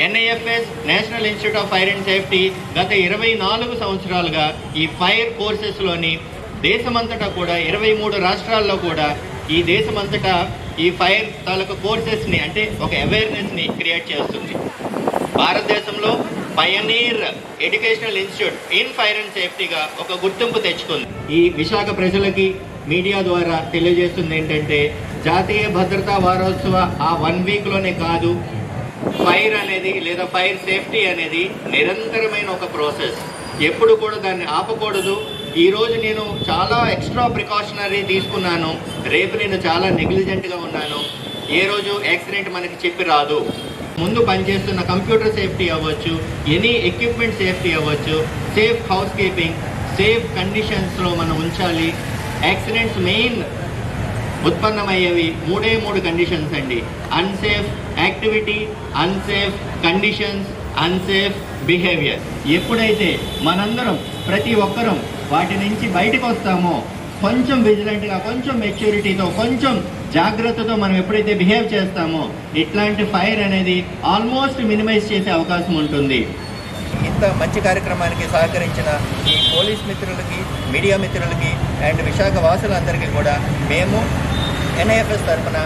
NIFS national institute of fire and safety గత 24 సంవత్సరాలుగా ఈ ఫైర్ కోర్సెస్లోని దేశమంతటా కూడా 23 రాష్ట్రాల్లో కూడా ఈ దేశమంతటా ఈ ఫైర్ తాలూకు కోర్సెస్ని అంటే ఒక అవేర్నెస్ని క్రియేట్ చేస్తుంది. భారతదేశంలో Pioneer educational institute in fire and సేఫ్టీగా ఒక గుర్తింపు తెచ్చుకుంది. ఈ విశాఖ ప్రజలకి మీడియా ద్వారా తెలియజేస్తుంది ఏంటంటే జాతీయ భద్రతా వారోత్సవ ఆ 1 వీక్లోనే కాదు, ఫైర్ అనేది లేదా ఫైర్ సేఫ్టీ అనేది నిరంతరమైన ఒక ప్రాసెస్. ఎప్పుడు కూడా దాన్ని ఆపకూడదు. ఈరోజు నేను చాలా ఎక్స్ట్రా ప్రికాషనరీ తీసుకున్నాను, రేపు నేను చాలా నెగ్లిజెంట్గా ఉన్నాను, ఏ రోజు యాక్సిడెంట్ మనకి చెప్పి రాదు. ముందు పనిచేస్తున్న కంప్యూటర్ సేఫ్టీ అవ్వచ్చు, ఎనీ ఎక్విప్మెంట్ సేఫ్టీ అవ్వచ్చు, సేఫ్ హౌస్ కీపింగ్, సేఫ్ కండిషన్స్లో మనం ఉంచాలి. యాక్సిడెంట్స్ మెయిన్ ఉత్పన్నమయ్యేవి 3 కండిషన్స్ అండి. Unsafe activity, unsafe conditions, unsafe behaviour. ఎప్పుడైతే మనందరం ప్రతి ఒక్కరం వాటి నుంచి బయటకు వస్తామో, కొంచెం విజిలెంట్గా, కొంచెం మెచ్యూరిటీతో, కొంచెం జాగ్రత్తతో మనం ఎప్పుడైతే బిహేవ్ చేస్తామో ఇట్లాంటి ఫైర్ అనేది ఆల్మోస్ట్ మినిమైజ్ చేసే అవకాశం ఉంటుంది. ఇంత మంచి కార్యక్రమానికి సహకరించిన ఈ పోలీస్ మిత్రులకి, మీడియా మిత్రులకి అండ్ విశాఖ వాసులందరికీ కూడా మేము NIFS తరఫున